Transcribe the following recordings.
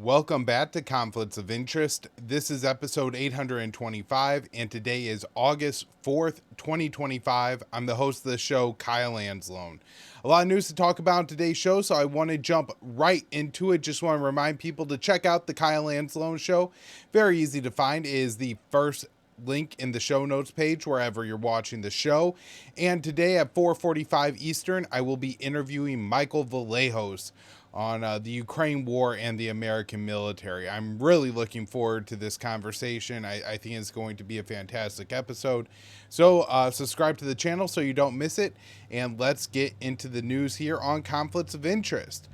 Welcome back to Conflicts of Interest. This is episode 825, and today is August 4th, 2025. I'm the host of the show, Kyle Anzalone. A lot of news to talk about in today's show, so I want to jump right into it. Just want to remind people to check out the Kyle Anzalone show. Very easy to find. It is the first link in the show notes page wherever you're watching the show. And today at 4:45 Eastern, I will be interviewing Michael Vallejos on the Ukraine war and the American military. I'm really looking forward to this conversation. I think it's going to be a fantastic episode. So subscribe to the channel so you don't miss it. And let's get into the news here on Conflicts of Interest.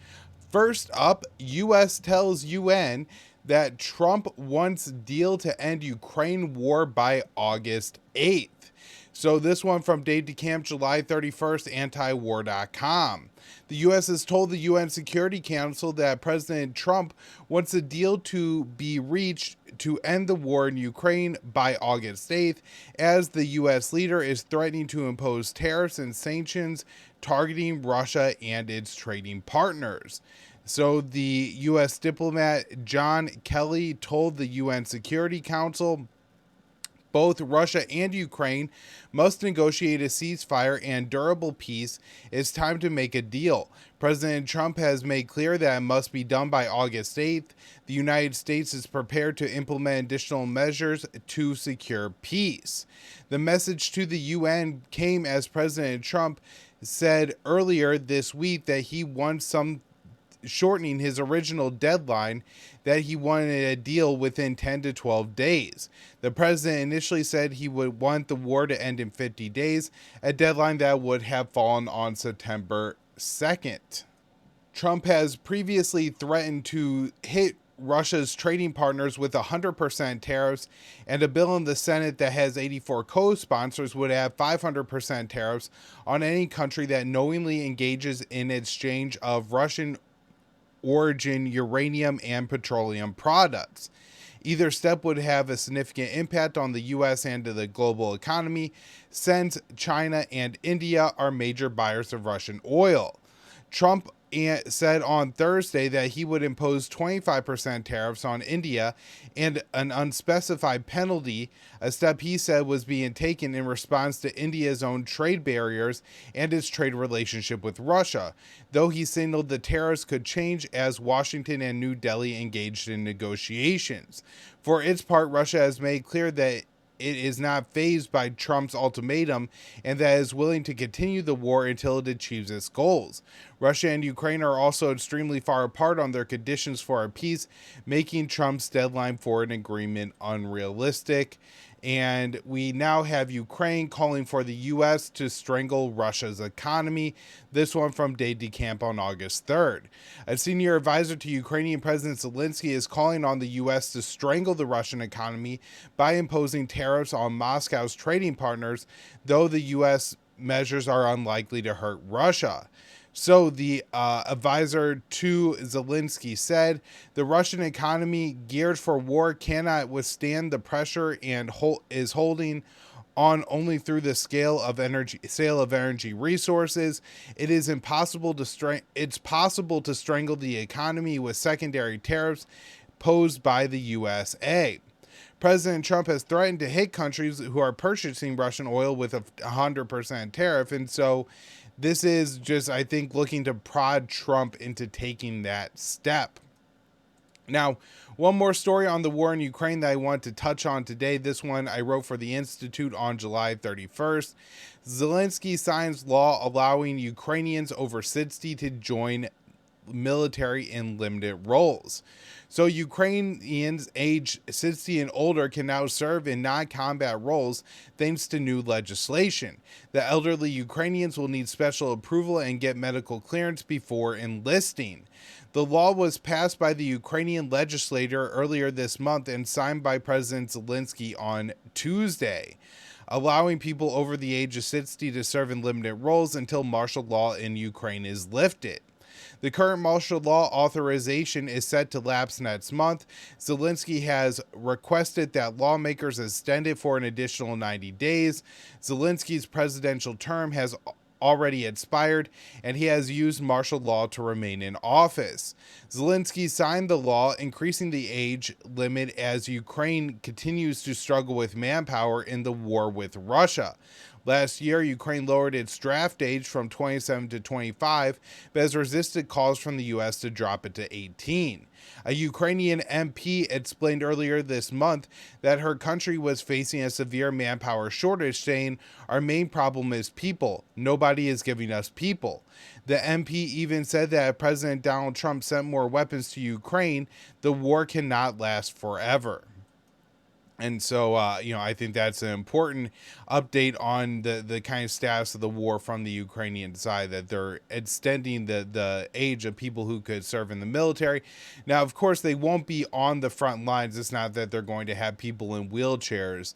First up, U.S. tells UN that Trump wants deal to end Ukraine war by August 8th. So this one from Dave DeCamp, July 31st, antiwar.com. The U.S. has told the UN Security Council that President Trump wants a deal to be reached to end the war in Ukraine by August 8th, as the U.S. leader is threatening to impose tariffs and sanctions targeting Russia and its trading partners. So the U.S. diplomat John Kelly told the UN Security Council both Russia and Ukraine must negotiate a ceasefire and durable peace. It's time to make a deal. President Trump has made clear that it must be done by August 8th. The United States is prepared to implement additional measures to secure peace. The message to the UN came as President Trump said earlier this week that he wants shortening his original deadline, that he wanted a deal within 10 to 12 days. The president initially said he would want the war to end in 50 days, a deadline that would have fallen on September 2nd. Trump has previously threatened to hit Russia's trading partners with 100% tariffs, and a bill in the Senate that has 84 co-sponsors would have 500% tariffs on any country that knowingly engages in exchange of Russian origin uranium and petroleum products. Either step would have a significant impact on the U.S. and the global economy, since China and India are major buyers of Russian oil. Trump said on Thursday that he would impose 25% tariffs on India and an unspecified penalty, a step he said was being taken in response to India's own trade barriers and its trade relationship with Russia, though he signaled the tariffs could change as Washington and New Delhi engaged in negotiations. For its part, Russia has made clear that it is not fazed by Trump's ultimatum and that it is willing to continue the war until it achieves its goals. Russia and Ukraine are also extremely far apart on their conditions for a peace, making Trump's deadline for an agreement unrealistic. And we now have Ukraine calling for the U.S. to strangle Russia's economy. This one from Dave DeCamp on August 3rd. A senior advisor to Ukrainian President Zalinski is calling on the U.S. to strangle the Russian economy by imposing tariffs on Moscow's trading partners, though the U.S. measures are unlikely to hurt Russia. So the advisor to Zalinski said, the Russian economy geared for war cannot withstand the pressure and is holding on only through the sale of energy resources. It is possible to strangle the economy with secondary tariffs posed by the USA. President Trump has threatened to hit countries who are purchasing Russian oil with a 100% tariff, and so this is just, I think, looking to prod Trump into taking that step. Now, one more story on the war in Ukraine that I want to touch on today. This one I wrote for the Institute on July 31st. Zalinski signs law allowing Ukrainians over 60 to join military in limited roles. So Ukrainians aged 60 and older can now serve in non-combat roles thanks to new legislation. The elderly Ukrainians will need special approval and get medical clearance before enlisting. The law was passed by the Ukrainian legislature earlier this month and signed by President Zalinski on Tuesday, allowing people over the age of 60 to serve in limited roles until martial law in Ukraine is lifted. The current martial law authorization is set to lapse next month. Zalinski has requested that lawmakers extend it for an additional 90 days. Zalinski's presidential term has already expired, and he has used martial law to remain in office. Zalinski signed the law, increasing the age limit as Ukraine continues to struggle with manpower in the war with Russia. Last year, Ukraine lowered its draft age from 27 to 25, but has resisted calls from the U.S. to drop it to 18. A Ukrainian MP explained earlier this month that her country was facing a severe manpower shortage, saying, "Our main problem is people. Nobody is giving us people." The MP even said that if President Donald Trump sent more weapons to Ukraine, the war cannot last forever. And so, I think that's an important update on the kind of status of the war from the Ukrainian side, that they're extending the age of people who could serve in the military. Now, of course, they won't be on the front lines. It's not that they're going to have people in wheelchairs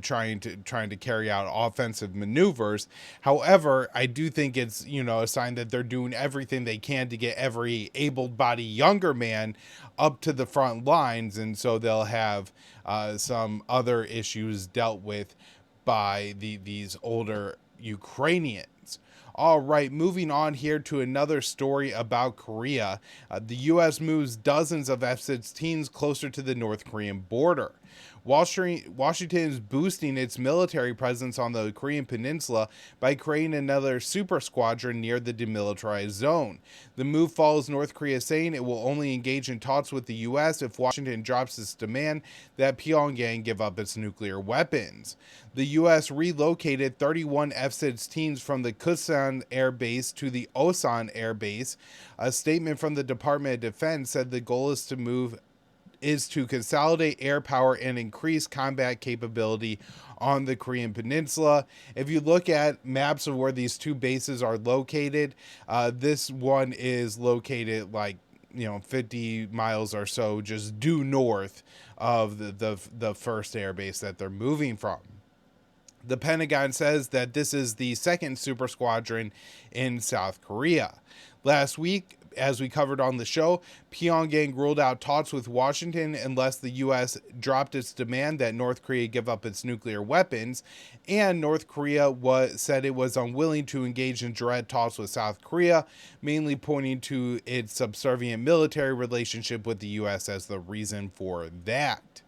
trying to carry out offensive maneuvers. However, I do think it's, a sign that they're doing everything they can to get every able-bodied younger man up to the front lines, and so they'll have some other issues dealt with by these older Ukrainians. All right, moving on here to another story about Korea. The U.S. moves dozens of F-16s closer to the North Korean border. Washington is boosting its military presence on the Korean peninsula by creating another super squadron near the demilitarized zone. The move follows North Korea saying it will only engage in talks with the U.S. if Washington drops its demand that Pyongyang give up its nuclear weapons. The U.S. relocated 31 F-16s from the Kusan Air Base to the Osan Air Base. A statement from the Department of Defense said the goal is to consolidate air power and increase combat capability on the Korean peninsula. If you look at maps of where these two bases are located, this one is located 50 miles or so just due north of the first air base that they're moving from. The Pentagon says that this is the second super squadron in South Korea. Last week, as we covered on the show, Pyongyang ruled out talks with Washington unless the U.S. dropped its demand that North Korea give up its nuclear weapons, and North Korea said it was unwilling to engage in direct talks with South Korea, mainly pointing to its subservient military relationship with the U.S. as the reason for that.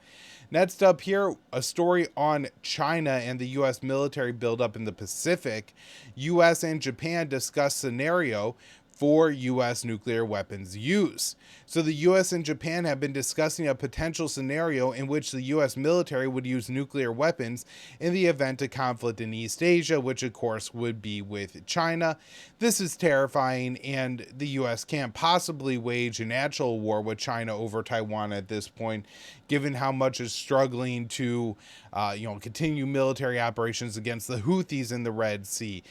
Next up here, a story on China and the U.S. military buildup in the Pacific. U.S. and Japan discuss scenario for U.S. nuclear weapons use. So the U.S. and Japan have been discussing a potential scenario in which the U.S. military would use nuclear weapons in the event of conflict in East Asia, which of course would be with China. This is terrifying, and the U.S. can't possibly wage an actual war with China over Taiwan at this point, given how much is struggling to continue military operations against the Houthis in the Red Sea,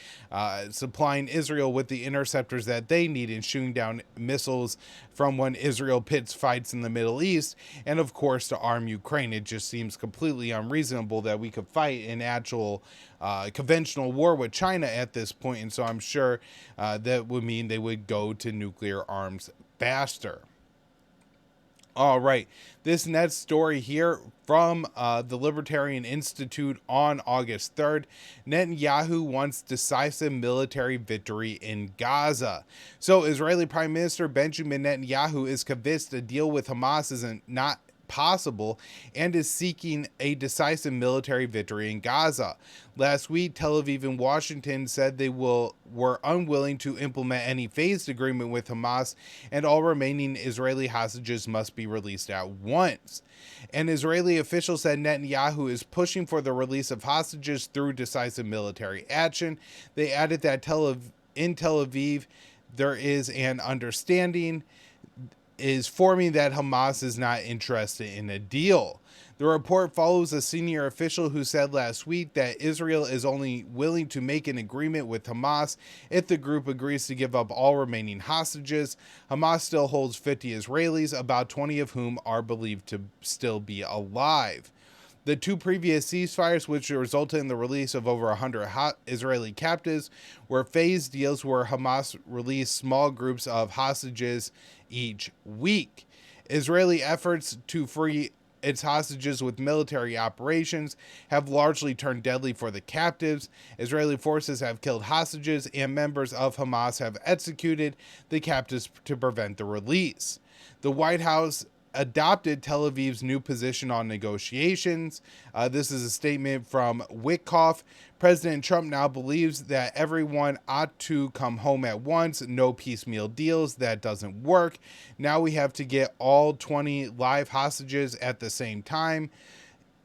supplying Israel with the interceptors that they need and shooting down missiles from when Israel pits fights in the Middle East, and of course to arm Ukraine. It just seems completely unreasonable that we could fight an actual conventional war with China at this point, and so I'm sure that would mean they would go to nuclear arms faster. All right, this next story here from the Libertarian Institute on August 3rd. Netanyahu wants decisive military victory in Gaza. So Israeli Prime Minister Benjamin Netanyahu is convinced a deal with Hamas is not possible and is seeking a decisive military victory in Gaza. Last week, Tel Aviv and Washington said they were unwilling to implement any phased agreement with Hamas, and all remaining Israeli hostages must be released at once. An Israeli official said Netanyahu is pushing for the release of hostages through decisive military action. They added that in Tel Aviv, there is an understanding is forming that Hamas is not interested in a deal. The report follows a senior official who said last week that Israel is only willing to make an agreement with Hamas if the group agrees to give up all remaining hostages. Hamas still holds 50 Israelis, about 20 of whom are believed to still be alive. The two previous ceasefires, which resulted in the release of over 100 Israeli captives, were phased deals where Hamas released small groups of hostages each week. Israeli efforts to free its hostages with military operations have largely turned deadly for the captives. Israeli forces have killed hostages, and members of Hamas have executed the captives to prevent the release. The White House adopted Tel Aviv's new position on negotiations. This is a statement from Witkoff. President Trump now believes that everyone ought to come home at once. No piecemeal deals. That doesn't work. Now we have to get all 20 live hostages at the same time.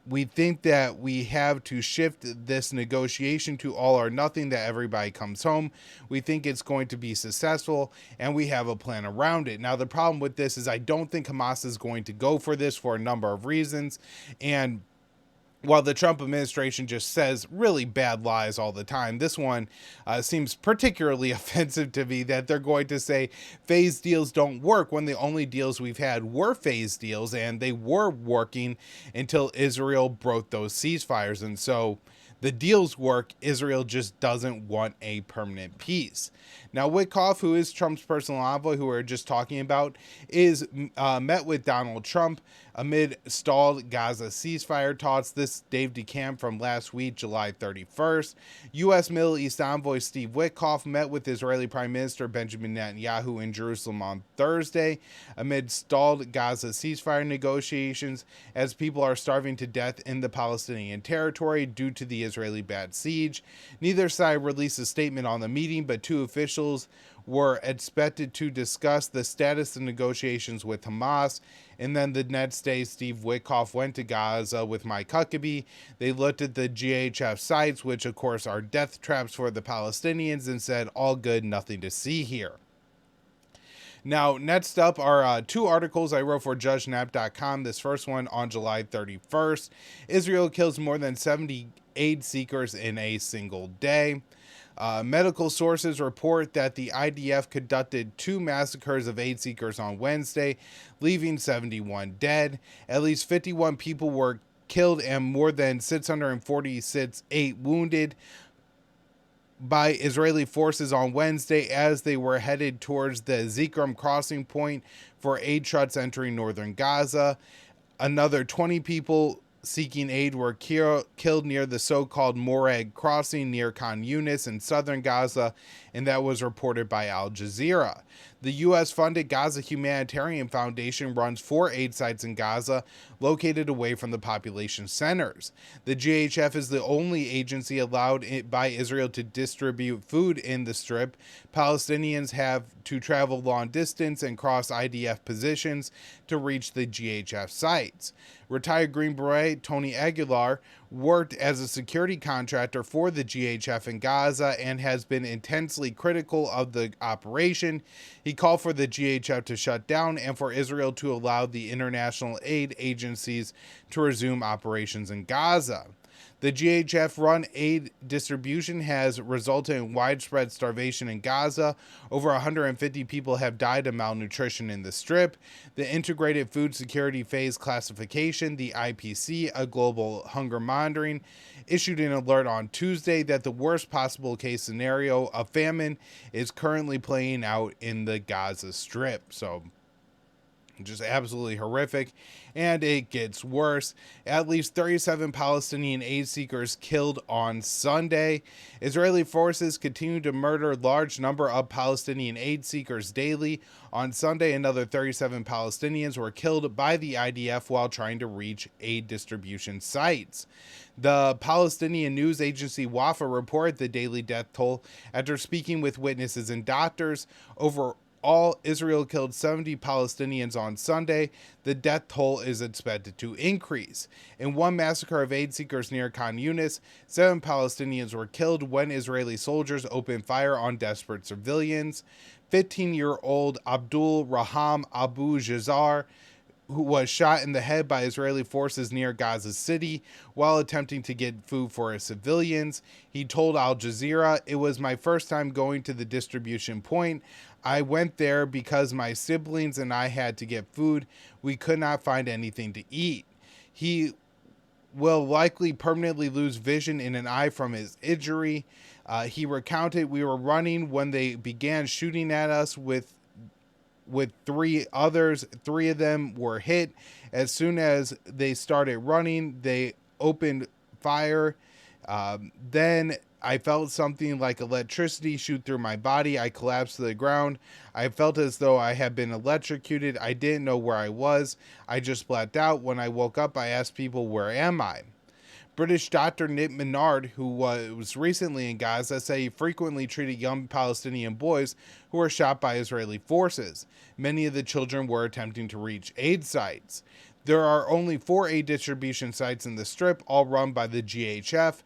We think that we have to shift this negotiation to all or nothing, that everybody comes home. We think it's going to be successful, and we have a plan around it. Now, the problem with this is I don't think Hamas is going to go for this for a number of reasons. And while the Trump administration just says really bad lies all the time, this one seems particularly offensive to me, that they're going to say phase deals don't work when the only deals we've had were phase deals, and they were working until Israel broke those ceasefires. And so the deals work. Israel just doesn't want a permanent peace. Now, Witkoff, who is Trump's personal envoy, who we were just talking about, is met with Donald Trump amid stalled Gaza ceasefire talks. This Dave DeCamp from last week, July 31st. U.S. Middle East envoy Steve Witkoff met with Israeli Prime Minister Benjamin Netanyahu in Jerusalem on Thursday amid stalled Gaza ceasefire negotiations, as people are starving to death in the Palestinian territory due to the Israeli-backed siege. Neither side released a statement on the meeting, but two officials were expected to discuss the status of negotiations with Hamas. And then the next day, Steve Witkoff went to Gaza with Mike Huckabee. They looked at the GHF sites, which of course are death traps for the Palestinians, and said, all good, nothing to see here. Now, next up are two articles I wrote for JudgeNap.com. This first one on July 31st. Israel kills more than 70 aid seekers in a single day. Medical sources report that the IDF conducted 2 massacres of aid seekers on Wednesday, leaving 71 dead. At least 51 people were killed and more than 646 wounded by Israeli forces on Wednesday as they were headed towards the Zikram crossing point for aid trucks entering northern Gaza. Another 20 people seeking aid were killed near the so-called Morag crossing near Khan Yunis in southern Gaza, and that was reported by Al Jazeera. The U.S.-funded Gaza Humanitarian Foundation runs 4 aid sites in Gaza, located away from the population centers. The GHF is the only agency allowed by Israel to distribute food in the Strip. Palestinians have to travel long distance and cross IDF positions to reach the GHF sites. Retired Green Beret Tony Aguilar worked as a security contractor for the GHF in Gaza and has been intensely critical of the operation. He called for the GHF to shut down and for Israel to allow the international aid agencies to resume operations in Gaza. The GHF-run aid distribution has resulted in widespread starvation in Gaza. Over 150 people have died of malnutrition in the Strip. The Integrated Food Security Phase Classification, the IPC, a global hunger monitoring, issued an alert on Tuesday that the worst possible case scenario of famine is currently playing out in the Gaza Strip. So, just absolutely horrific, and it gets worse. At least 37 Palestinian aid seekers killed on Sunday. Israeli forces continue to murder a large number of Palestinian aid seekers daily. On Sunday, another 37 Palestinians were killed by the IDF while trying to reach aid distribution sites. The Palestinian news agency Wafa reported the daily death toll after speaking with witnesses and doctors. Overall, Israel killed 70 Palestinians on Sunday. The death toll is expected to increase. In one massacre of aid seekers near Khan Yunis, 7 Palestinians were killed when Israeli soldiers opened fire on desperate civilians. 15-year-old Abdul Raham Abu Jazar, who was shot in the head by Israeli forces near Gaza City while attempting to get food for his civilians. He told Al Jazeera, "It was my first time going to the distribution point. I went there because my siblings and I had to get food. We could not find anything to eat." He will likely permanently lose vision in an eye from his injury. He recounted, "We were running when they began shooting at us with with three others. Three of them were hit. As soon as they started running, they opened fire. Then I felt something like electricity shoot through my body. I collapsed to the ground. I felt as though I had been electrocuted. I didn't know where I was. I just blacked out. When I woke up, I asked people, where am I? British doctor Nick Menard, who was recently in Gaza, said he frequently treated young Palestinian boys who were shot by Israeli forces. Many of the children were attempting to reach aid sites. There are only 4 aid distribution sites in the Strip, all run by the GHF,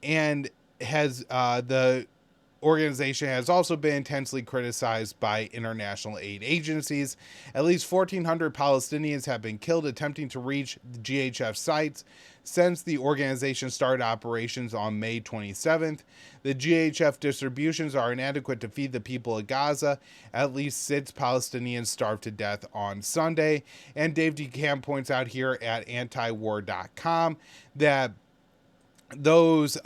and the organization has also been intensely criticized by international aid agencies. At least 1,400 Palestinians have been killed attempting to reach the GHF sites since the organization started operations on May 27th. The GHF distributions are inadequate to feed the people of Gaza. At least 6 Palestinians starved to death on Sunday. And Dave DeCamp points out here at antiwar.com that those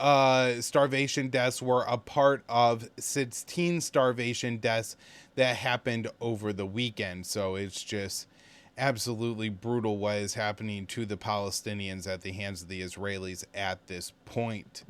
starvation deaths were a part of 16 starvation deaths that happened over the weekend. So it's just absolutely brutal what is happening to the Palestinians at the hands of the Israelis at this point.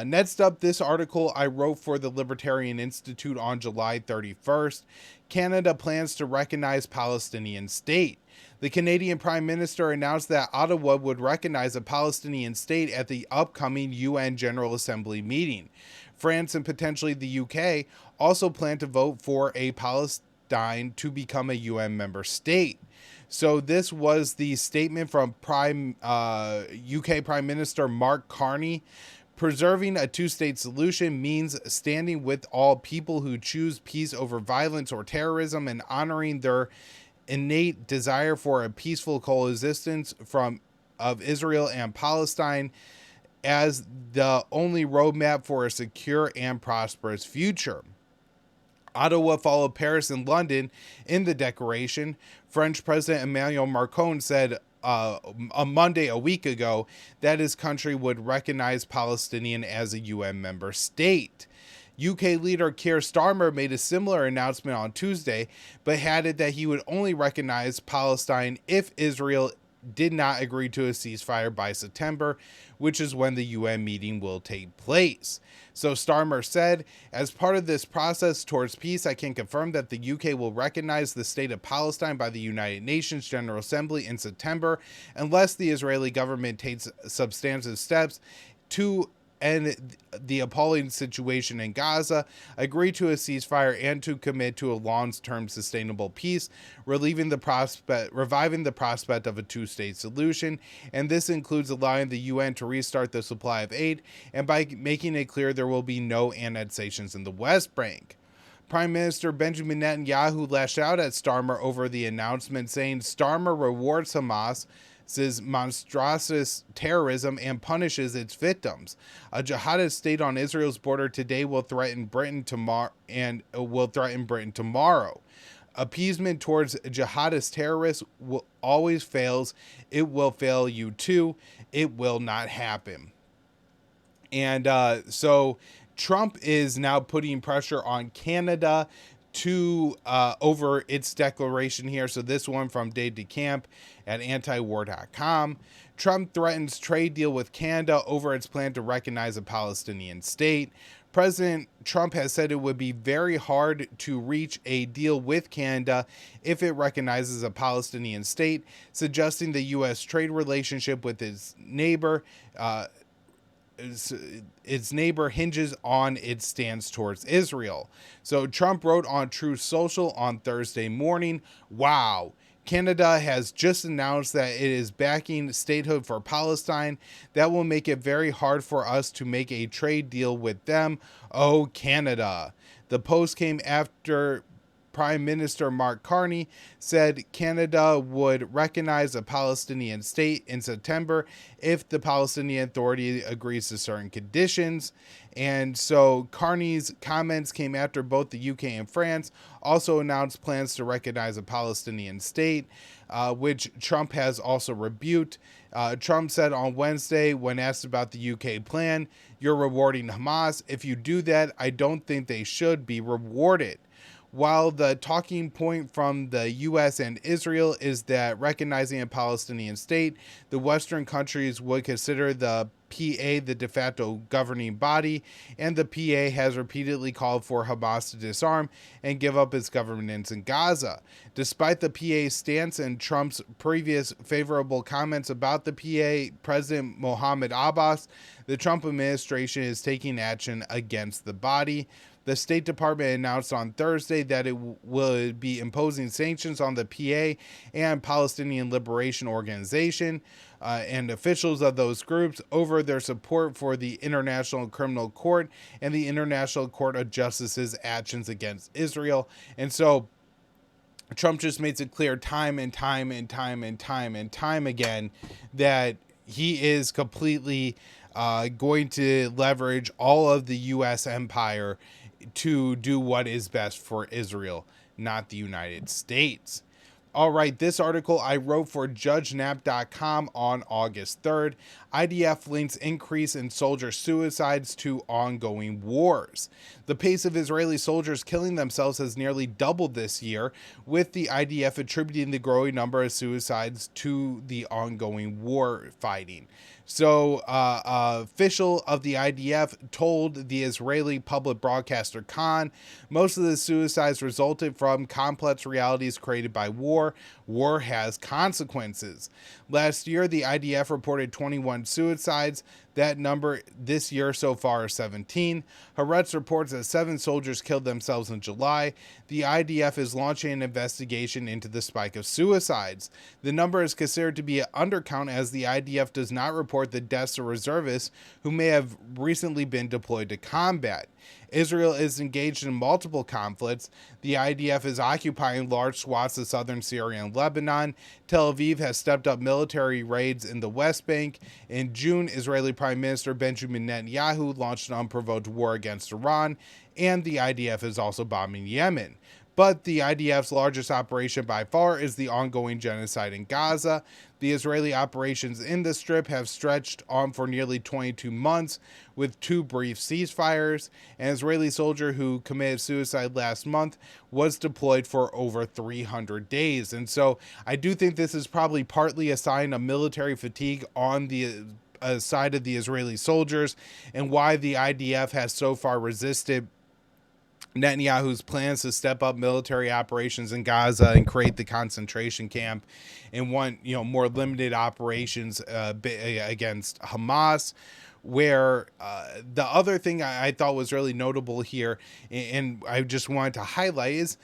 Next up, this article I wrote for the Libertarian Institute on July 31st. Canada plans to recognize Palestinian state. The Canadian Prime Minister announced that Ottawa would recognize a Palestinian state at the upcoming UN General Assembly meeting. France and potentially the UK also plan to vote for a Palestine to become a UN member state. So this was the statement from UK Prime Minister Mark Carney. Preserving a two-state solution means standing with all people who choose peace over violence or terrorism and honoring their innate desire for a peaceful coexistence of Israel and Palestine as the only roadmap for a secure and prosperous future. Ottawa followed Paris and London in the declaration. French President Emmanuel Macron said on Monday, a week ago, that his country would recognize Palestinian as a UN member state. UK leader Keir Starmer made a similar announcement on Tuesday, but added that he would only recognize Palestine if Israel did not agree to a ceasefire by September, which is when the UN meeting will take place. So Starmer said, as part of this process towards peace, I can confirm that the UK will recognize the state of Palestine by the United Nations General Assembly in September, unless the Israeli government takes substantive steps to end the appalling situation in Gaza, agree to a ceasefire, and to commit to a long-term sustainable peace, reviving the prospect of a two-state solution. And this includes allowing the UN to restart the supply of aid, and by making it clear there will be no annexations in the West Bank. Prime Minister Benjamin Netanyahu lashed out at Starmer over the announcement, saying Starmer rewards Hamas monstrous terrorism and punishes its victims. A jihadist state on Israel's border today will threaten Britain tomorrow. Appeasement towards jihadist terrorists always fails. It will fail you too. It will not happen. And so Trump is now putting pressure on Canada to over its declaration here. So this one from Dave DeCamp at antiwar.com. Trump threatens trade deal with Canada over its plan to recognize a Palestinian state. President Trump has said it would be very hard to reach a deal with Canada if it recognizes a Palestinian state, suggesting the U.S. trade relationship with its neighbor hinges on its stance towards Israel. So Trump wrote on Truth Social on Thursday morning, wow, Canada has just announced that it is backing statehood for Palestine. That will make it very hard for us to make a trade deal with them. Oh, Canada. The post came after Prime Minister Mark Carney said Canada would recognize a Palestinian state in September if the Palestinian Authority agrees to certain conditions. And so Carney's comments came after both the UK and France also announced plans to recognize a Palestinian state, which Trump has also rebuked. Trump said on Wednesday, when asked about the UK plan, "You're rewarding Hamas. If you do that, I don't think they should be rewarded." While the talking point from the U.S. and Israel is that recognizing a Palestinian state, the Western countries would consider the PA the de facto governing body, and the PA has repeatedly called for Hamas to disarm and give up its governance in Gaza. Despite the PA's stance and Trump's previous favorable comments about the PA, President Mohammed Abbas, the Trump administration is taking action against the body. The State Department announced on Thursday that it would be imposing sanctions on the PA and Palestinian Liberation Organization and officials of those groups over their support for the International Criminal Court and the International Court of Justice's actions against Israel. And so Trump just makes it clear time and time again that he is completely going to leverage all of the U.S. empire to do what is best for Israel, not the United States. All right, this article I wrote for JudgeNap.com on August 3rd. IDF links increase in soldier suicides to ongoing wars. The pace of Israeli soldiers killing themselves has nearly doubled this year, with the IDF attributing the growing number of suicides to the ongoing war fighting. So, official of the IDF told the Israeli public broadcaster Khan, most of the suicides resulted from complex realities created by war. War has consequences. Last year, the IDF reported 21 suicides. That number this year so far is 17. Haaretz reports that 7 soldiers killed themselves in July. The IDF is launching an investigation into the spike of suicides. The number is considered to be an undercount as the IDF does not report the deaths of reservists who may have recently been deployed to combat. Israel is engaged in multiple conflicts. The IDF is occupying large swaths of southern Syria and Lebanon. Tel Aviv has stepped up military raids in the West Bank. In June, Israeli Prime Minister Benjamin Netanyahu launched an unprovoked war against Iran, and the IDF is also bombing Yemen. But the IDF's largest operation by far is the ongoing genocide in Gaza. The Israeli operations in the Strip have stretched on for nearly 22 months, with 2 brief ceasefires. An Israeli soldier who committed suicide last month was deployed for over 300 days. And so I do think this is probably partly a sign of military fatigue on the side of the Israeli soldiers, and why the IDF has so far resisted Netanyahu's plans to step up military operations in Gaza and create the concentration camp, and want more limited operations against Hamas. Where the other thing I thought was really notable here, and I just wanted to highlight, is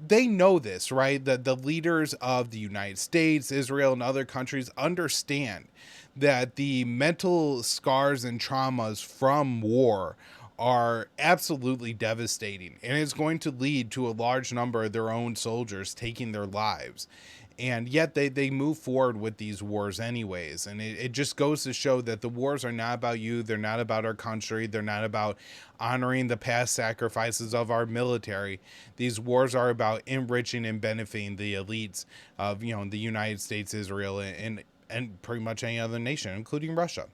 they know this, right? That the leaders of the United States, Israel, and other countries understand that the mental scars and traumas from war are absolutely devastating, and it's going to lead to a large number of their own soldiers taking their lives. And yet they move forward with these wars anyways. And it just goes to show that the wars are not about you. They're not about our country. They're not about honoring the past sacrifices of our military. These wars are about enriching and benefiting the elites of, the United States, Israel, and pretty much any other nation, including Russia.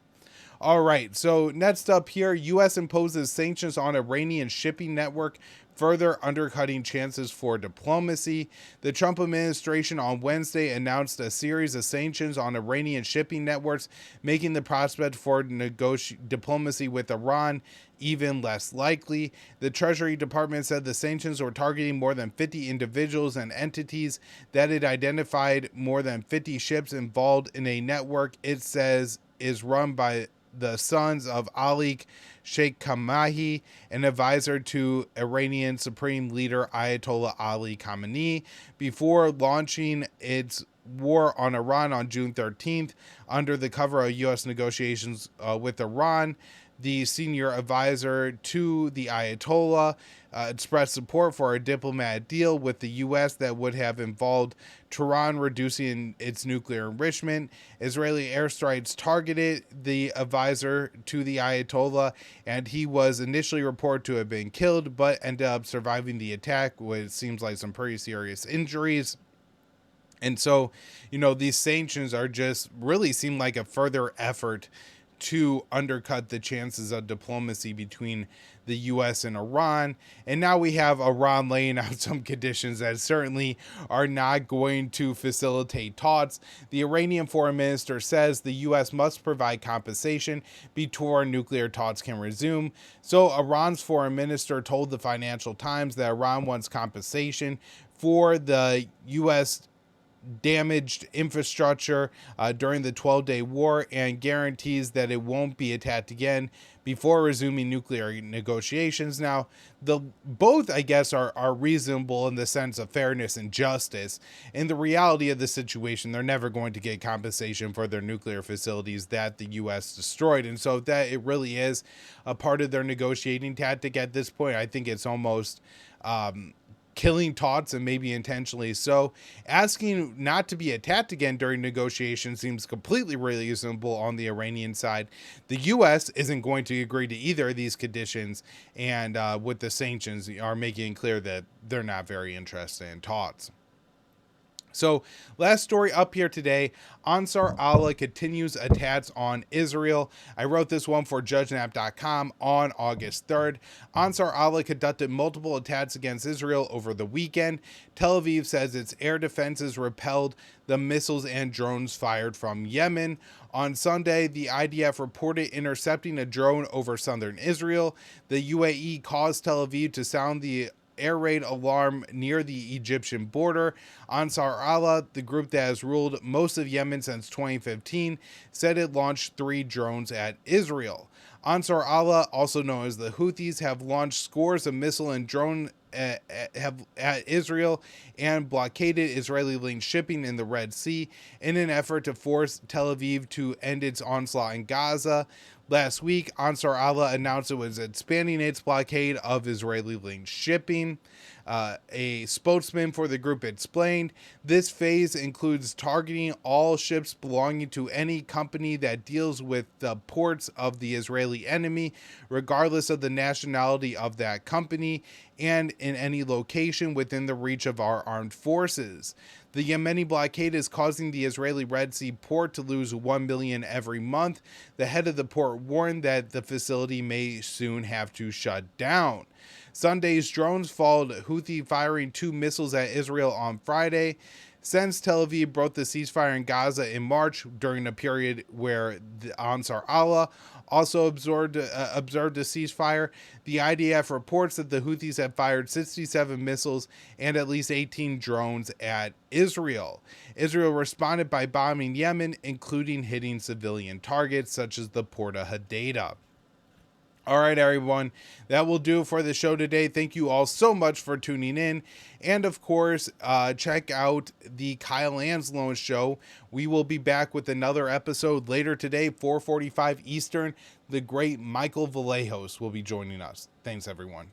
All right, so next up here, U.S. imposes sanctions on Iranian shipping network, further undercutting chances for diplomacy. The Trump administration on Wednesday announced a series of sanctions on Iranian shipping networks, making the prospect for diplomacy with Iran even less likely. The Treasury Department said the sanctions were targeting more than 50 individuals and entities, that it identified more than 50 ships involved in a network it says is run by the sons of Ali Sheikh Khamenei, an advisor to Iranian Supreme Leader Ayatollah Ali Khamenei, before launching its war on Iran on June 13th. Under the cover of U.S. negotiations with Iran, the senior advisor to the Ayatollah expressed support for a diplomatic deal with the U.S. that would have involved Tehran reducing its nuclear enrichment. Israeli airstrikes targeted the advisor to the Ayatollah, and he was initially reported to have been killed, but ended up surviving the attack with, it seems like, some pretty serious injuries. And so, these sanctions are just really seem like a further effort to undercut the chances of diplomacy between the U.S. and Iran. And now we have Iran laying out some conditions that certainly are not going to facilitate talks. The Iranian foreign minister says the U.S. must provide compensation before nuclear talks can resume. So Iran's foreign minister told the Financial Times that Iran wants compensation for the U.S. damaged infrastructure during the 12-day war and guarantees that it won't be attacked again before resuming nuclear negotiations. Now, both, I guess, are reasonable in the sense of fairness and justice. In the reality of the situation, they're never going to get compensation for their nuclear facilities that the U.S. destroyed. And so that it really is a part of their negotiating tactic at this point. I think it's almost killing talks, and maybe intentionally so. Asking not to be attacked again during negotiations seems completely reasonable on the Iranian side. The U.S. isn't going to agree to either of these conditions, and with the sanctions are making clear that they're not very interested in talks. So, last story up here today, Ansar Allah continues attacks on Israel. I wrote this one for JudgeNap.com on August 3rd. Ansar Allah conducted multiple attacks against Israel over the weekend. Tel Aviv says its air defenses repelled the missiles and drones fired from Yemen. On Sunday, the IDF reported intercepting a drone over southern Israel. The UAE caused Tel Aviv to sound the air raid alarm near the Egyptian border. Ansar Allah, the group that has ruled most of Yemen since 2015, said it launched 3 drones at Israel. Ansar Allah, also known as the Houthis, have launched scores of missile and drone at Israel and blockaded Israeli-linked shipping in the Red Sea in an effort to force Tel Aviv to end its onslaught in Gaza. Last week, Ansar Allah announced it was expanding its blockade of Israeli-linked shipping. A spokesman for the group explained, this phase includes targeting all ships belonging to any company that deals with the ports of the Israeli enemy, regardless of the nationality of that company, and in any location within the reach of our armed forces. The Yemeni blockade is causing the Israeli Red Sea port to lose $1 million every month. The head of the port warned that the facility may soon have to shut down. Sunday's drones followed Houthi firing 2 missiles at Israel on Friday. Since Tel Aviv broke the ceasefire in Gaza in March, during a period where the Ansar Allah also observed a ceasefire, the IDF reports that the Houthis have fired 67 missiles and at least 18 drones at Israel. Israel responded by bombing Yemen, including hitting civilian targets such as the Port of Hodeidah. All right, everyone, that will do for the show today. Thank you all so much for tuning in. And of course, check out the Kyle Anzalone show. We will be back with another episode later today, 4:45 Eastern. The great Michael Vallejos will be joining us. Thanks, everyone.